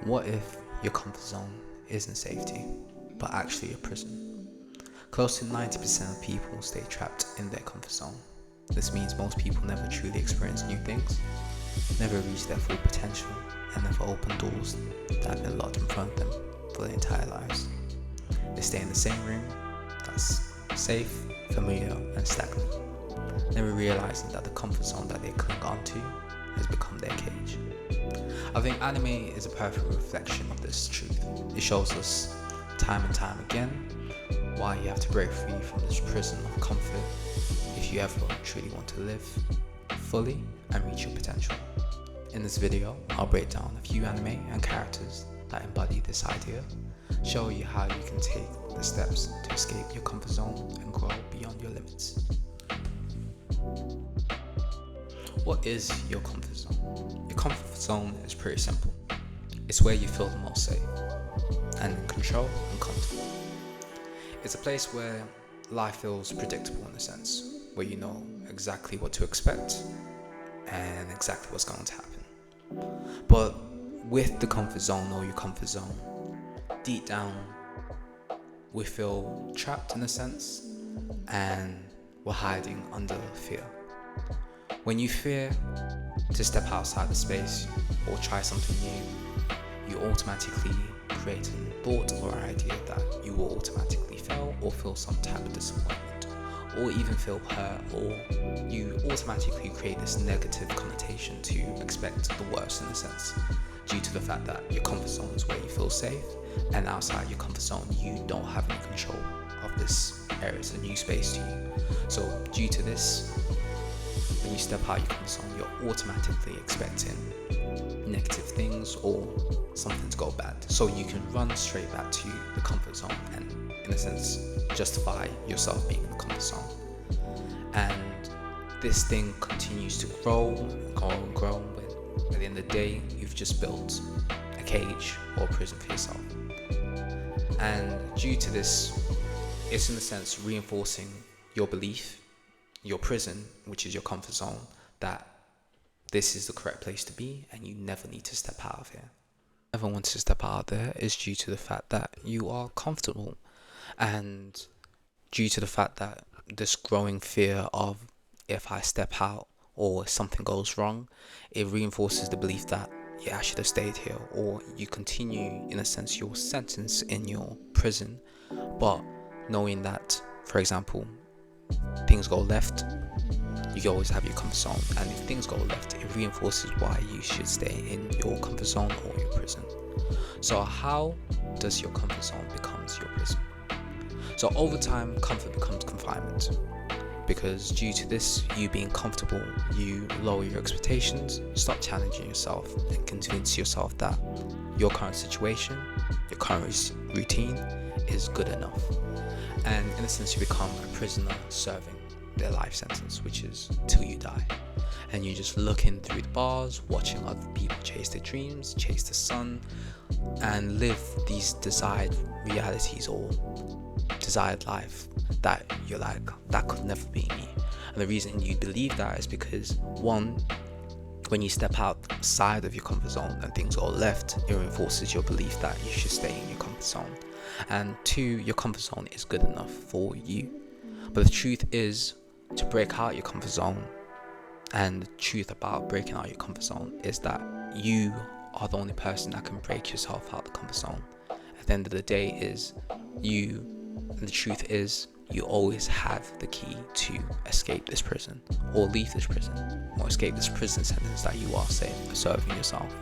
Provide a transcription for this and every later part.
What if your comfort zone isn't safety, but actually a prison? Close to 90% of people stay trapped in their comfort zone. This means most people never truly experience new things, never reach their full potential, and never open doors that have been locked in front of them for their entire lives. They stay in the same room that's safe, familiar, and stagnant, never realizing that the comfort zone that they cling onto has become their cage. I think anime is a perfect reflection of this truth. It shows us time and time again why you have to break free from this prison of comfort if you ever truly want to live fully and reach your potential. In this video, I'll break down a few anime and characters that embody this idea, show you how you can take the steps to escape your comfort zone and grow beyond your limits. What is your comfort zone? Your comfort zone is pretty simple. It's where you feel the most safe and in control and comfortable. It's a place where life feels predictable in a sense, where you know exactly what to expect and exactly what's going to happen. But with the comfort zone or your comfort zone, deep down we feel trapped in a sense and we're hiding under fear. When you fear to step outside the space or try something new, you automatically create a thought or idea that you will automatically fail or feel some type of disappointment or even feel hurt, or you automatically create this negative connotation to expect the worst in a sense, due to the fact that your comfort zone is where you feel safe, and outside your comfort zone you don't have any control of this area. It's a new space to you. So due to this, when you step out your comfort zone, you're automatically expecting negative things or something to go bad. So you can run straight back to the comfort zone and, in a sense, justify yourself being in the comfort zone. And this thing continues to grow and grow and grow. But at the end of the day, you've just built a cage or a prison for yourself. And due to this, it's in a sense reinforcing your belief, your prison, which is your comfort zone, that this is the correct place to be and you never need to step out of here. Never want to step out of there is due to the fact that you are comfortable, and due to the fact that this growing fear of if I step out or if something goes wrong, it reinforces the belief that yeah, I should have stayed here, or you continue in a sense your sentence in your prison, but knowing that, for example, things go left, you always have your comfort zone, and if things go left, it reinforces why you should stay in your comfort zone or your prison. So how does your comfort zone becomes your prison? So over time, comfort becomes confinement, because due to this, you being comfortable, you lower your expectations, stop challenging yourself, and convince yourself that your current situation, your current routine is good enough. And in a sense, you become a prisoner serving their life sentence, which is till you die. And you're just looking through the bars, watching other people chase their dreams, chase the sun, and live these desired realities or desired life that you're like, that could never be me. And the reason you believe that is because, one, when you step outside of your comfort zone and things go left, it reinforces your belief that you should stay in your comfort zone. And two, your comfort zone is good enough for you. But the truth is, to break out your comfort zone, and the truth about breaking out your comfort zone is that you are the only person that can break yourself out of the comfort zone. At the end of the day is you, and the truth is, you always have the key to escape this prison, or leave this prison, or escape this prison sentence that you are serving yourself.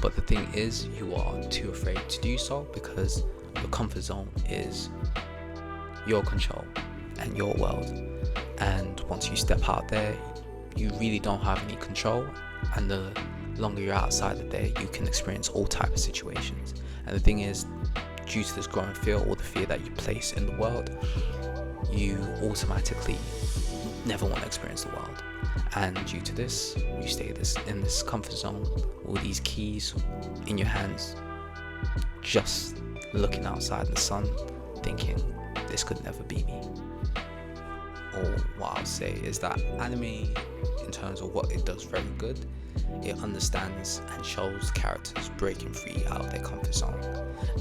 But the thing is, you are too afraid to do so because your comfort zone is your control and your world. And once you step out there, you really don't have any control, and the longer you're outside of there, you can experience all types of situations. And the thing is, due to this growing fear, or the fear that you place in the world, you automatically never want to experience the world. And due to this, you stay in this comfort zone, all these keys in your hands, just looking outside in the sun, thinking this could never be me. Or what I'll say is that anime in terms of what it does very good. It understands and shows characters breaking free out of their comfort zone,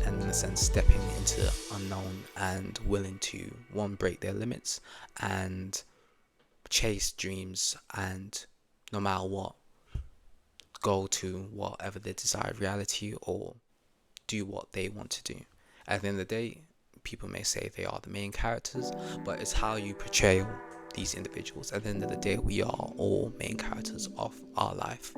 and in a sense stepping into the unknown and willing to, one, break their limits and chase dreams, and no matter what, go to whatever their desired reality or do what they want to do. At the end of the day, people may say they are the main characters, but it's how you portray these individuals. At the end of the day, we are all main characters of our life.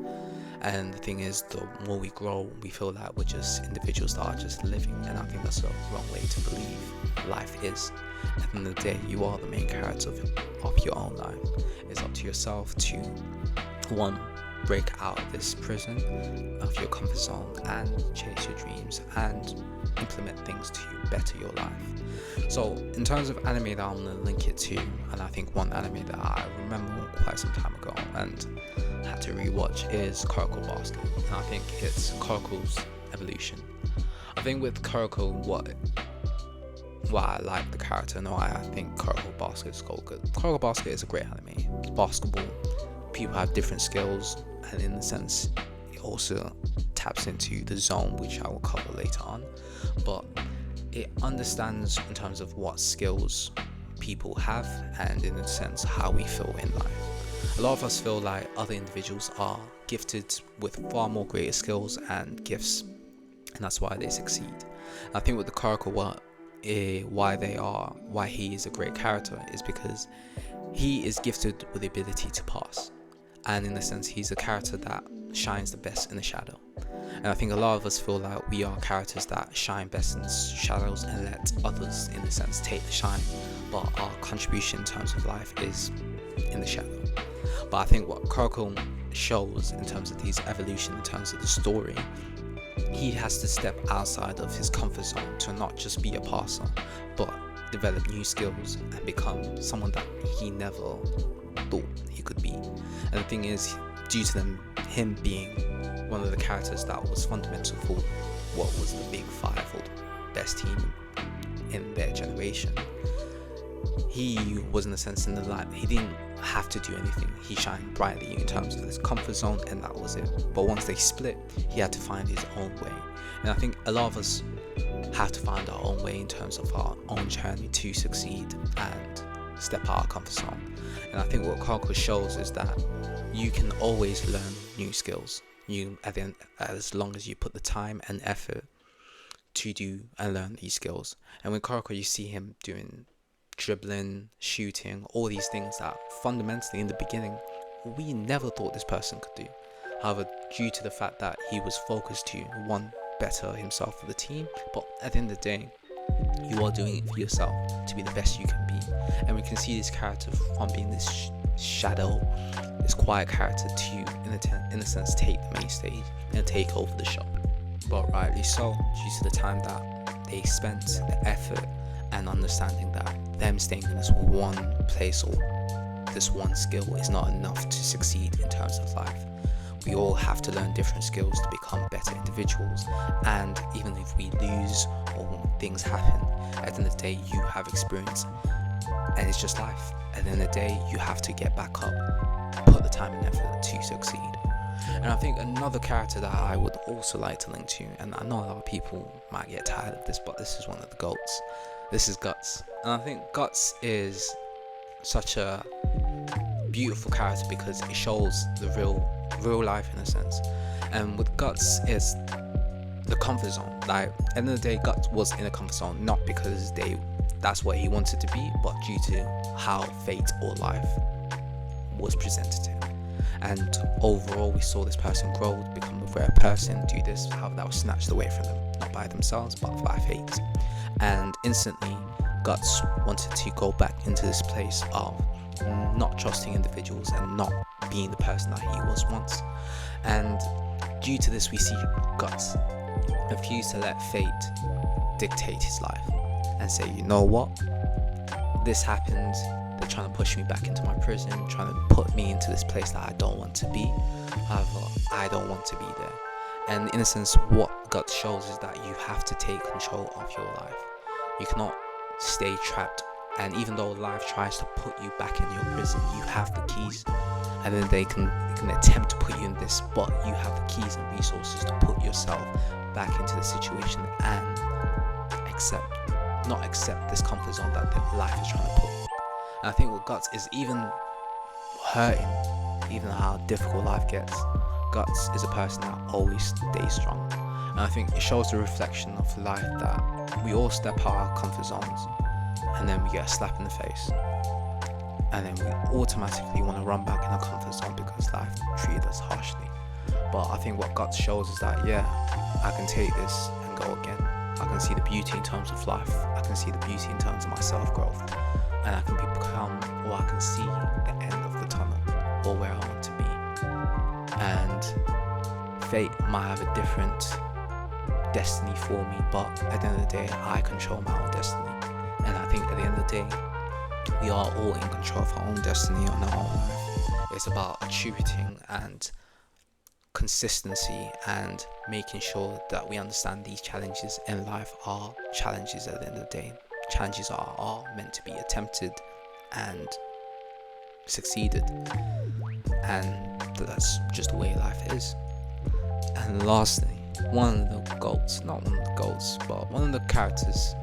And the thing is, the more we grow, we feel like we're just individuals that are just living, and I think that's a wrong way to believe life is. At the end of the day, you are the main character of your own life. It's up to yourself to, one, break out of this prison of your comfort zone and chase your dreams and implement things to better your life. So in terms of anime that I'm going to link it to, and I think one anime that I remember quite some time ago and had to rewatch is Kuroko Basket, and I think it's Kuroko's evolution. I think with Kuroko, why I like the character and why I think Kuroko Basket is so good. Kuroko Basket is a great anime. It's basketball. People have different skills, and in a sense it also taps into the zone, which I will cover later on, but it understands in terms of what skills people have and in a sense how we feel in life. A lot of us feel like other individuals are gifted with far more greater skills and gifts, and that's why they succeed. And I think with the Kuroko, why he is a great character is because he is gifted with the ability to pass, and in a sense he's a character that shines the best in the shadow. And I think a lot of us feel like we are characters that shine best in shadows and let others in a sense take the shine, but our contribution in terms of life is in the shadow. But I think what Kuroko shows in terms of his evolution, in terms of the story, he has to step outside of his comfort zone to not just be a passer, but develop new skills and become someone that he never thought he could be. And the thing is, due to him being one of the characters that was fundamental for what was the big five or the best team in their generation, he was in a sense in the light. He didn't have to do anything. He shined brightly in terms of his comfort zone, and that was it. But once they split, he had to find his own way. And I think a lot of us have to find our own way in terms of our own journey to succeed and step out of our comfort zone. And I think what Kuroko shows is that you can always learn new skills. As long as you put the time and effort to do and learn these skills. And with Kuroko, you see him doing dribbling, shooting, all these things that fundamentally in the beginning we never thought this person could do. However, due to the fact that he was focused to, one, better himself for the team, but at the end of the day, you are doing it for yourself to be the best you can be. And we can see this character from being this shadow, this quiet character, to in a sense take the main stage and take over the show. But rightly so, due to the time that they spent, the effort and understanding that them staying in this one place or this one skill is not enough to succeed in terms of life. We all have to learn different skills to become better individuals, and even if we lose or things happen, at the end of the day you have experience, and it's just life. At the end of the day you have to get back up, put the time and effort to succeed. And I think another character that I would also like to link to, and I know a lot of people might get tired of this, but this is one of the GOATs. This is Guts. And I think Guts is such a beautiful character because it shows the real life in a sense. And with Guts, it's the comfort zone. Like at the end of the day, Guts was in a comfort zone not because that's what he wanted to be, but due to how fate or life was presented to him. And overall, we saw this person grow, become a rare person, do this, how that was snatched away from them, not by themselves, but by fate. And instantly, Guts wanted to go back into this place of not trusting individuals and not being the person that he was once. And due to this, we see Guts refuse to let fate dictate his life and say, you know what, this happened, they're trying to push me back into my prison, trying to put me into this place that I don't want to be. However, I don't want to be there. And in a sense, what Guts shows is that you have to take control of your life. You cannot stay trapped, and even though life tries to put you back in your prison, you have the keys, and then they can attempt to put you in this, but you have the keys and resources to put yourself back into the situation and not accept this comfort zone that life is trying to put. And I think what Guts is, even hurting, even how difficult life gets, Guts is a person that always stays strong. And I think it shows the reflection of life that we all step out our comfort zones, and then we get a slap in the face, and then we automatically want to run back in our comfort zone because life treated us harshly. But I think what Guts shows is that, yeah, I can take this and go again. I can see the beauty in terms of life. I can see the beauty in terms of my self-growth, and I can become, or I can see the end of the tunnel, or where I want to be. And fate might have a different destiny for me, but at the end of the day, I control my own destiny. And I think at the end of the day, we are all in control of our own destiny on our own life. It's about attributing and consistency and making sure that we understand these challenges in life are challenges at the end of the day. Challenges are meant to be attempted and succeeded, and that's just the way life is. And lastly, one of the characters,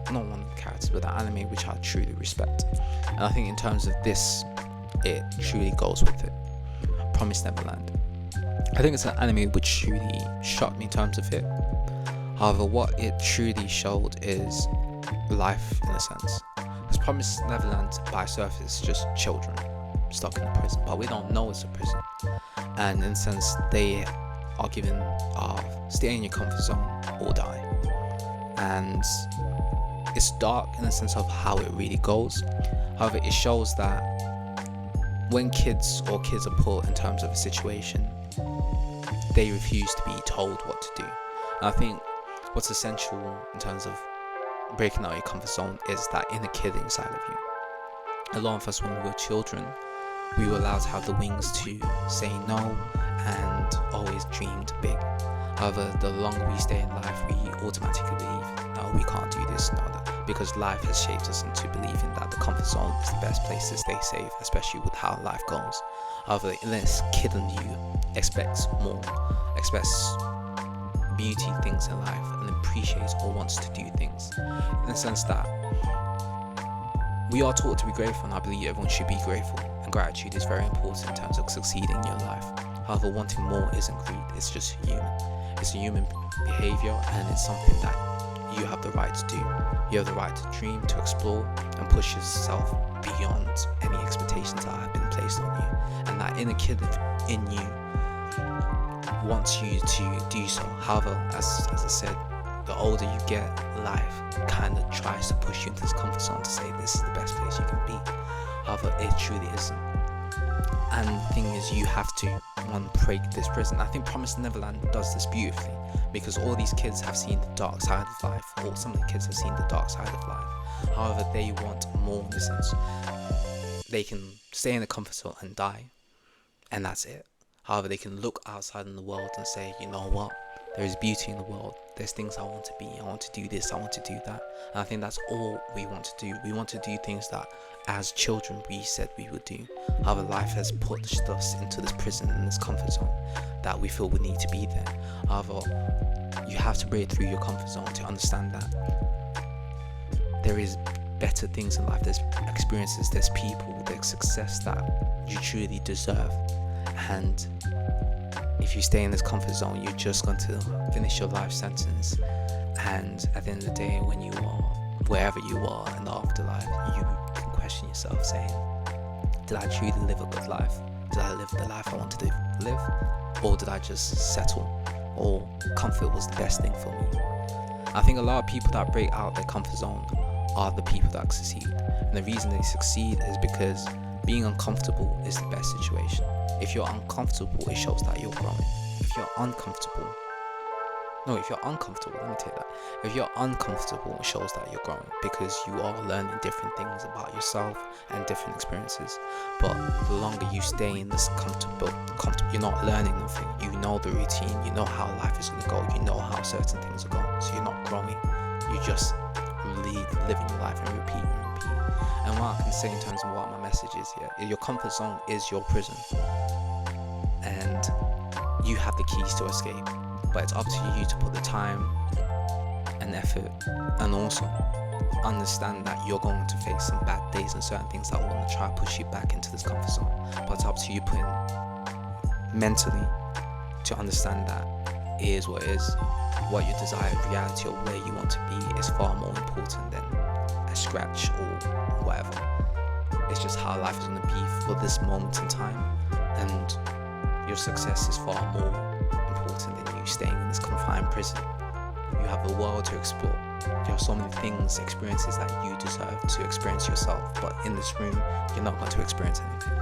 but the anime which I truly respect, and I think in terms of this, it truly goes with it. Promised Neverland. I think it's an anime which truly shocked me in terms of it. However, what it truly showed is life in a sense. Because Promised Neverland by surface is just children stuck in a prison, but we don't know it's a prison. And in a sense, they are given stay in your comfort zone or die. And it's dark in the sense of how it really goes. However, it shows that when kids are put in terms of a situation, they refuse to be told what to do. And I think what's essential in terms of breaking out your comfort zone is that inner kid inside of you. A lot of us, when we were children, we were allowed to have the wings to say no and always dreamed big. However, the longer we stay in life, we automatically believe, no, we can't do this, no, that, because life has shaped us into believing that the comfort zone is the best place to stay safe, especially with how life goes. However, this kid in you expects more, expects beauty things in life, and appreciates or wants to do things. In the sense that we are taught to be grateful, and I believe everyone should be grateful, and gratitude is very important in terms of succeeding in your life. However, wanting more isn't greed, it's just human. It's a human behavior, and it's something that you have the right to do. You have the right to dream, to explore, and push yourself beyond any expectations that have been placed on you. And that inner kid in you wants you to do so. However, as I said, the older you get, life kind of tries to push you into this comfort zone to say this is the best place you can be. However, it truly isn't. And the thing is, you have to break this prison. I think Promised Neverland does this beautifully, because all these kids have seen the dark side of life, or some of the kids have seen the dark side of life. However, they want more in the sense. They can stay in the comfort zone and die, and that's it. However, they can look outside in the world and say, you know what? There is beauty in the world. There's things I want to be. I want to do this. I want to do that. And I think that's all we want to do. We want to do things that, as children, we said we would do. However, life has pushed us into this prison, in this comfort zone, that we feel we need to be there. However, you have to break through your comfort zone to understand that there is better things in life. There's experiences, there's people, there's success that you truly deserve. And if you stay in this comfort zone, you're just going to finish your life sentence. And at the end of the day, when you are wherever you are in the afterlife, you can question yourself, saying, did I truly live a good life? Did I live the life I wanted to live? Or did I just settle? Or comfort was the best thing for me? I think a lot of people that break out their comfort zone are the people that succeed. And the reason they succeed is because being uncomfortable is the best situation. If you're uncomfortable, it shows that you're growing. If you're uncomfortable, let me take that. If you're uncomfortable, it shows that you're growing, because you are learning different things about yourself and different experiences. But the longer you stay in this comfortable, you're not learning nothing. You know the routine, you know how life is going to go, you know how certain things are going. So you're not growing, you just living your life and repeat. And what I can say in terms of what my message is here, your comfort zone is your prison. and you have the keys to escape, but it's up to you to put the time and effort, and also understand that you're going to face some bad days and certain things that will want to try to push you back into this comfort zone. But it's up to you putting mentally to understand that it is what it is. What your desired reality or where you want to be is far more important than a scratch or whatever. It's just how life is going to be for this moment in time, and your success is far more important than you staying in this confined prison. You have the world to explore. There are so many things, experiences that you deserve to experience yourself, but in this room, you're not going to experience anything.